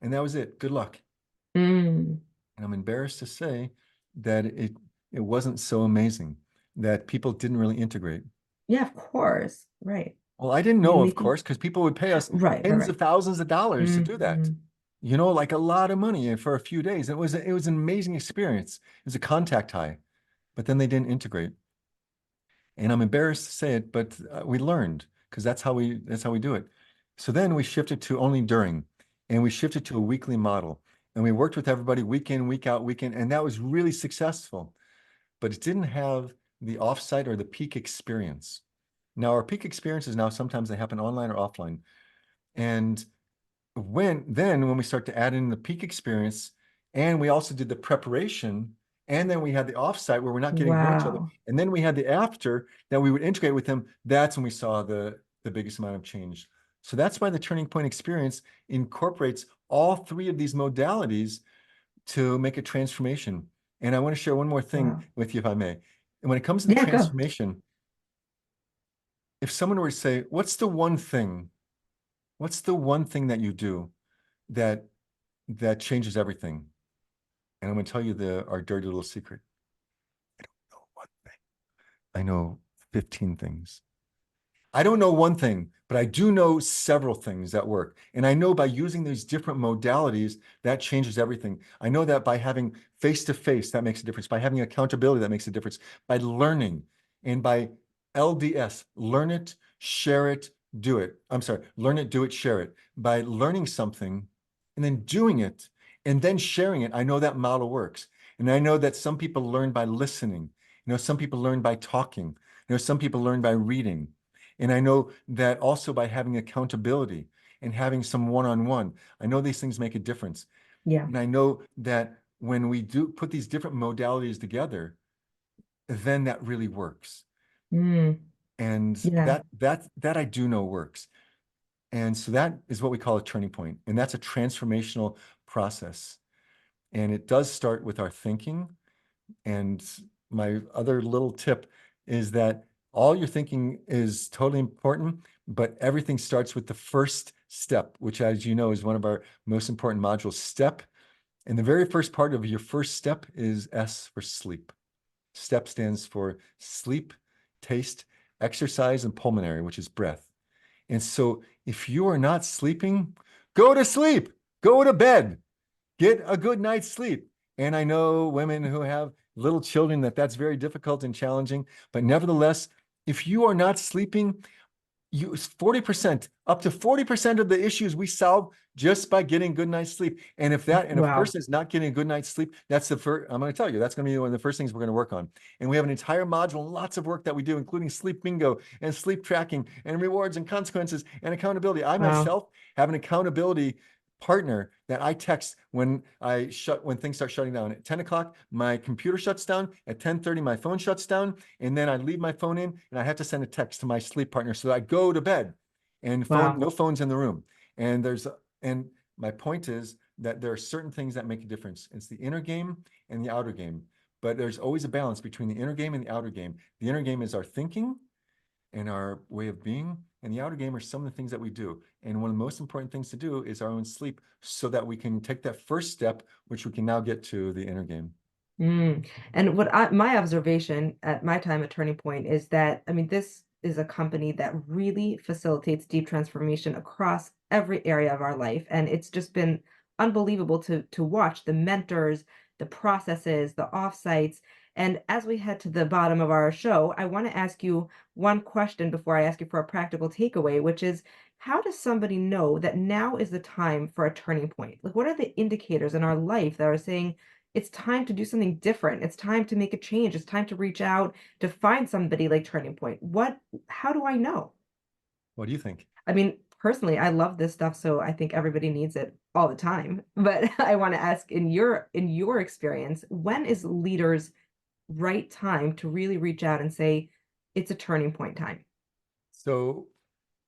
And that was it. Good luck. Mm. And I'm embarrassed to say that it wasn't so amazing, that people didn't really integrate. Yeah, of course. Right. Well, I didn't I mean, know, we of think, course, because people would pay us right, right, tens right. of thousands of dollars to do that. Hmm. Like a lot of money for a few days. It was an amazing experience. It was a contact high, but then they didn't integrate. And I'm embarrassed to say it, but we learned because that's how we do it. So then we shifted to only during, and we shifted to a weekly model, and we worked with everybody week in, week out, weekend, and that was really successful. But it didn't have the offsite or the peak experience. Now our peak experiences now sometimes they happen online or offline, and when we start to add in the peak experience, and we also did the preparation, and then we had the offsite where we're not getting to know each other, Wow. and then we had the after that we would integrate with them. That's when we saw the biggest amount of change. So that's why the Turning Point experience incorporates all three of these modalities to make a transformation. And I want to share one more thing Wow. with you, if I may. And when it comes to the Yeah, go. transformation, if someone were to say, what's the one thing that you do that that changes everything? And I'm going to tell you our dirty little secret. I don't know one thing. I know 15 things. I don't know one thing, but I do know several things that work. And I know by using these different modalities, that changes everything. I know that by having face-to-face, that makes a difference. By having accountability, that makes a difference. By learning, and by LDS, learn it, share it, do it. I'm sorry, learn it, do it, share it. By learning something and then doing it and then sharing it, I know that model works. And I know that some people learn by listening. Some people learn by talking. Some people learn by reading. And I know that also by having accountability and having some one-on-one, I know these things make a difference. Yeah. And I know that when we do put these different modalities together, then that really works. Mm. And Yeah. that I do know works. And so that is what we call a turning point. And that's a transformational process. And it does start with our thinking. And my other little tip is that all your thinking is totally important, but everything starts with the first step, which, as you know, is one of our most important modules, step. And the very first part of your first step is S for sleep. STEP stands for sleep, taste, exercise, and pulmonary, which is breath. And so if you are not sleeping, go to sleep, go to bed, get a good night's sleep. And I know women who have little children that's very difficult and challenging, but nevertheless, if you are not sleeping, you 40%, up to 40% of the issues we solve just by getting a good night's sleep. And if a Wow. person is not getting a good night's sleep, that's the first, I'm going to tell you, that's going to be one of the first things we're going to work on. And we have an entire module and lots of work that we do, including sleep bingo and sleep tracking and rewards and consequences and accountability. I Wow. myself have an accountability partner that I text when things start shutting down. At 10 o'clock, my computer shuts down. At 10:30, my phone shuts down. And then I leave my phone in and I have to send a text to my sleep partner. So I go to bed and Wow. no phones in the room. And and my point is that there are certain things that make a difference. It's the inner game and the outer game. But there's always a balance between the inner game and the outer game. The inner game is our thinking and our way of being. And the outer game are some of the things that we do. And one of the most important things to do is our own sleep so that we can take that first step, which we can now get to the inner game. And my observation at my time at Turning Point is that, I mean, this is a company that really facilitates deep transformation across every area of our life. And it's just been unbelievable to watch the mentors, the processes, the offsites. And as we head to the bottom of our show, I want to ask you one question before I ask you for a practical takeaway, which is how does somebody know that now is the time for a turning point? Like, what are the indicators in our life that are saying, it's time to do something different. It's time to make a change. It's time to reach out to find somebody like Turning Point. How do I know? What do you think? I mean, personally, I love this stuff, so I think everybody needs it all the time. But I want to ask in your experience, when is leaders' right time to really reach out and say, it's a turning point time? So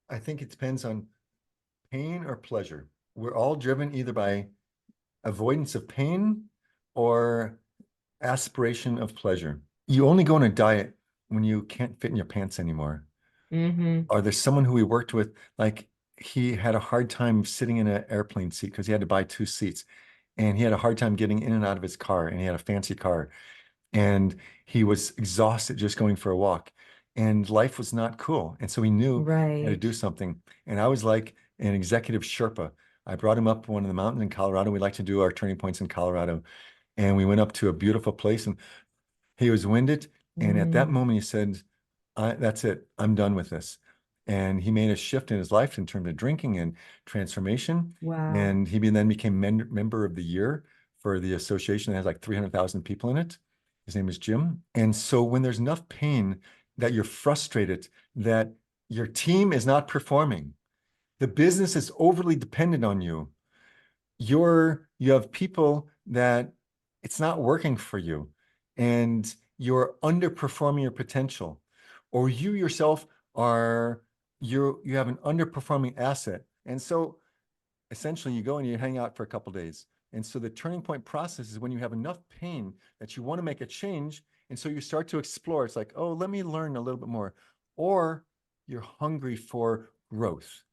I think it depends on pain or pleasure. We're all driven either by avoidance of pain or aspiration of pleasure. You only go on a diet when you can't fit in your pants anymore. Mm-hmm. Or there's someone who we worked with, like he had a hard time sitting in an airplane seat because he had to buy two seats. And he had a hard time getting in and out of his car, and he had a fancy car. And he was exhausted just going for a walk. And life was not cool. And so he knew he had to Right. do something. And I was like an executive Sherpa. I brought him up one of the mountains in Colorado. We like to do our turning points in Colorado. And we went up to a beautiful place and he was winded. And at that Mm, moment, he said, that's it. I'm done with this. And he made a shift in his life in terms of drinking and transformation. wow. And he then became member of the year for the association that has like 300,000 people in it. His name is Jim. And so when there's enough pain that you're frustrated, that your team is not performing, the business is overly dependent on you, you have people that it's not working for you and you're underperforming your potential, or you yourself are you have an underperforming asset. And so essentially you go and you hang out for a couple days. And so the turning point process is when you have enough pain that you want to make a change. And so you start to explore. It's like, oh, let me learn a little bit more. Or you're hungry for growth.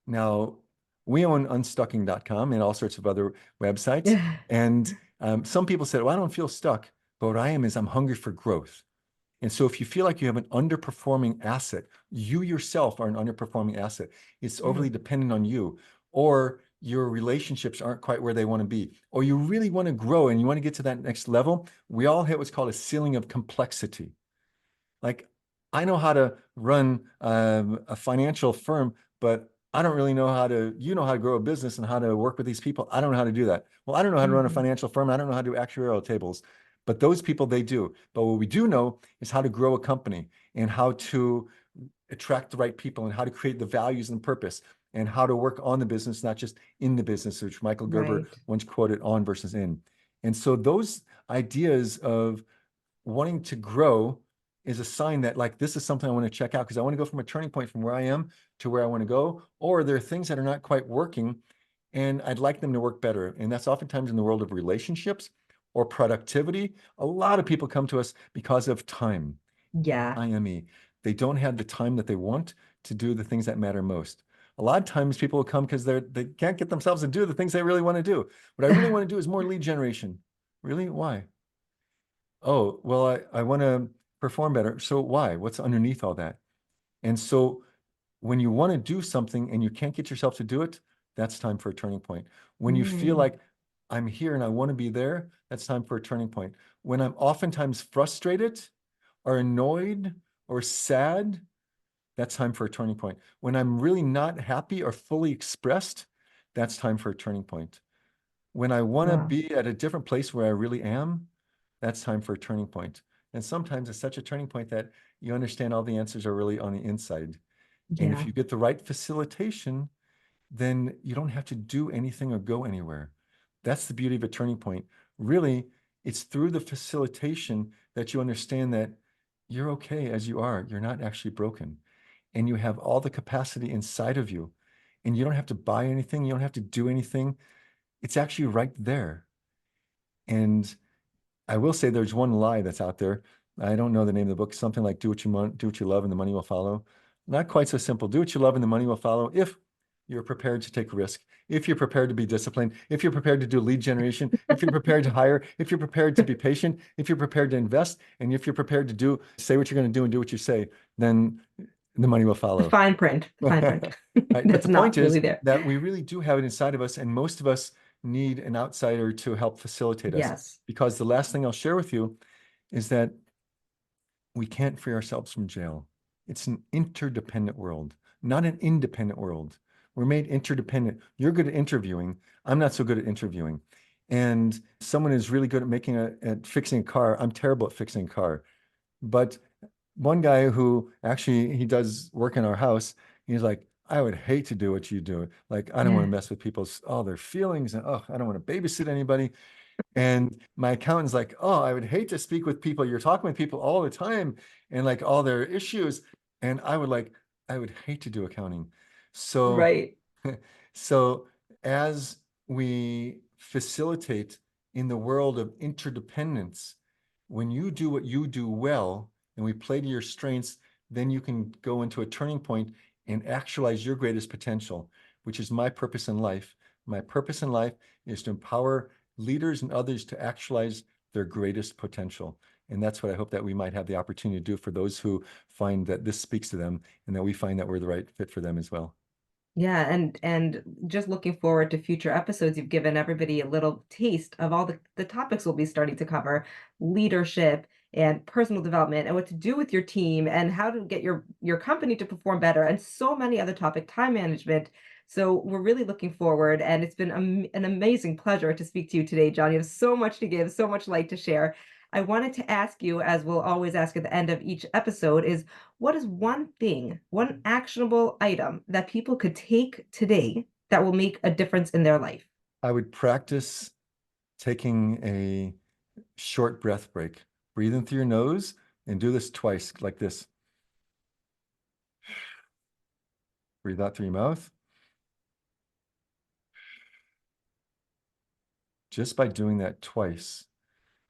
Now, we own unstucking.com and all sorts of other websites. And some people said, well, I don't feel stuck. But what I am is I'm hungry for growth. And so if you feel like you have an underperforming asset, you yourself are an underperforming asset. It's overly Mm, dependent on you, or your relationships aren't quite where they want to be, or you really want to grow and you want to get to that next level. We all hit what's called a ceiling of complexity. Like I know how to run a financial firm, but I don't really know you know how to grow a business and how to work with these people. I don't know how to do that. Well, I don't know how to run a mhm. financial firm. I don't know how to do actuarial tables, but those people, they do. But what we do know is how to grow a company and how to attract the right people and how to create the values and purpose and how to work on the business, not just in the business, which Michael Gerber Right. once quoted on versus in. And so those ideas of wanting to grow is a sign that like this is something I want to check out because I want to go from a turning point from where I am to where I want to go, or there are things that are not quite working and I'd like them to work better. And that's oftentimes in the world of relationships or productivity. A lot of people come to us because of time, Yeah. IME. They don't have the time that they want to do the things that matter most. A lot of times people will come because they can't get themselves to do the things they really want to do. What I really want to do is more lead generation. Really? Why? Oh, well, I want to perform better. So why? What's underneath all that? And so when you want to do something and you can't get yourself to do it, that's time for a turning point. When you feel Mm, like I'm here and I want to be there, that's time for a turning point. When I'm oftentimes frustrated or annoyed or sad, that's time for a turning point. When I'm really not happy or fully expressed, that's time for a turning point. When I want to Wow. be at a different place where I really am, that's time for a turning point. And sometimes it's such a turning point that you understand all the answers are really on the inside. And if Yeah. you get the right facilitation, then you don't have to do anything or go anywhere. That's the beauty of a turning point. Really, it's through the facilitation that you understand that you're okay as you are. You're not actually broken. And you have all the capacity inside of you. And you don't have to buy anything. You don't have to do anything. It's actually right there. And I will say there's one lie that's out there. I don't know the name of the book, something like do what you want, do what you love, and the money will follow. Not quite so simple. Do what you love and the money will follow if you're prepared to take risk, if you're prepared to be disciplined, if you're prepared to do lead generation, if you're prepared to hire, if you're prepared to be patient, if you're prepared to invest, and if you're prepared to say what you're going to do and do what you say, then the money will The follow. fine print, the fine print. Right. But That's the point not is really there. that we really do have it inside of us, and most of us need an outsider to help facilitate us. Yes. Because the last thing I'll share with you is that we can't free ourselves from jail. It's an interdependent world, not an independent world. We're made interdependent. You're good at interviewing. I'm not so good at interviewing. And someone is really good at fixing a car. I'm terrible at fixing a car. But one guy who actually he does work in our house, he's like, I would hate to do what you do. Like, I don't want to Yeah. mess with people's all their feelings, and oh, I don't want to babysit anybody. And my accountant's like, oh, I would hate to speak with people. You're talking with people all the time and like all their issues. And I would hate to do accounting. So, Right. so as we facilitate in the world of interdependence, when you do what you do well and we play to your strengths, then you can go into a turning point and actualize your greatest potential, which is my purpose in life. My purpose in life is to empower leaders and others to actualize their greatest potential. And that's what I hope that we might have the opportunity to do for those who find that this speaks to them and that we find that we're the right fit for them as well. Yeah, and just looking forward to future episodes, you've given everybody a little taste of all the topics we'll be starting to cover, leadership and personal development and what to do with your team and how to get your company to perform better and so many other topics, time management. So we're really looking forward, and it's been an amazing pleasure to speak to you today, John. You have so much to give, so much light to share. I wanted to ask you, as we'll always ask at the end of each episode, is what is one thing, one actionable item that people could take today that will make a difference in their life? I would practice taking a short breath break. Breathe in through your nose and do this twice, like this. Breathe out through your mouth. Just by doing that twice,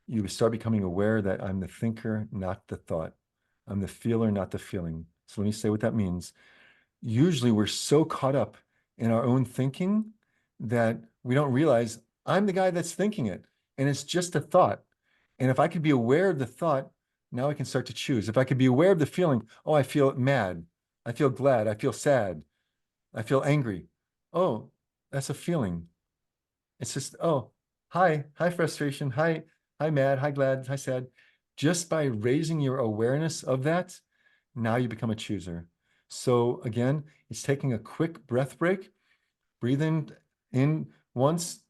you start becoming aware that I'm the thinker, not the thought. I'm the feeler, not the feeling. So let me say what that means. Usually we're so caught up in our own thinking that we don't realize I'm the guy that's thinking it. And it's just a thought. And if I could be aware of the thought, now I can start to choose. If I could be aware of the feeling, oh, I feel mad. I feel glad. I feel sad. I feel angry. Oh, that's a feeling. It's just, oh, hi frustration, hi mad, hi glad, hi sad. Just by raising your awareness of that, now you become a chooser. So again, it's taking a quick breath break, breathe in once,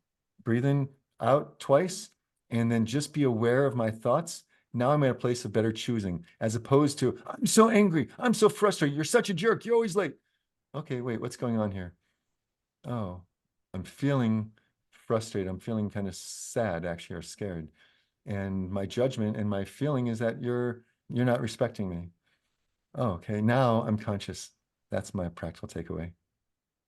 breathe in out twice, and then just be aware of my thoughts. Now I'm at a place of better choosing, as opposed to, I'm so angry, I'm so frustrated, you're such a jerk, you're always late. Okay, wait, what's going on here? Oh, I'm feeling frustrated. I'm feeling kind of sad, actually, or scared. And my judgment and my feeling is that you're not respecting me. Oh, okay. Now I'm conscious. That's my practical takeaway.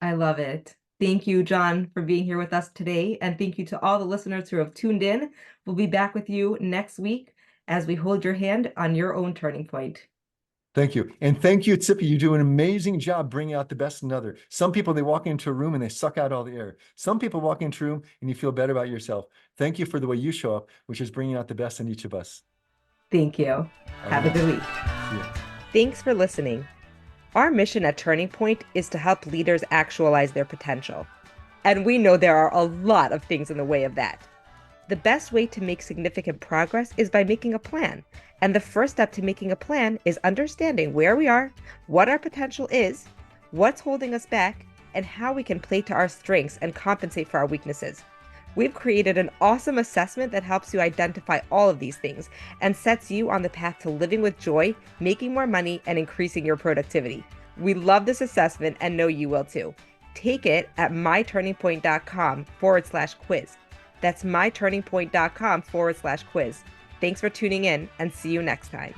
I love it. Thank you, John, for being here with us today. And thank you to all the listeners who have tuned in. We'll be back with you next week as we hold your hand on your own turning point. Thank you. And thank you, Tsippy. You do an amazing job bringing out the best in another. Some people, they walk into a room and they suck out all the air. Some people walk into a room and you feel better about yourself. Thank you for the way you show up, which is bringing out the best in each of us. Thank you. All the Have a best. good week. See you. Thanks for listening. Our mission at Turning Point is to help leaders actualize their potential. And we know there are a lot of things in the way of that. The best way to make significant progress is by making a plan. And the first step to making a plan is understanding where we are, what our potential is, what's holding us back, and how we can play to our strengths and compensate for our weaknesses. We've created an awesome assessment that helps you identify all of these things and sets you on the path to living with joy, making more money, and increasing your productivity. We love this assessment and know you will too. Take it at myturningpoint.com/quiz. That's myturningpoint.com/quiz. Thanks for tuning in and see you next time.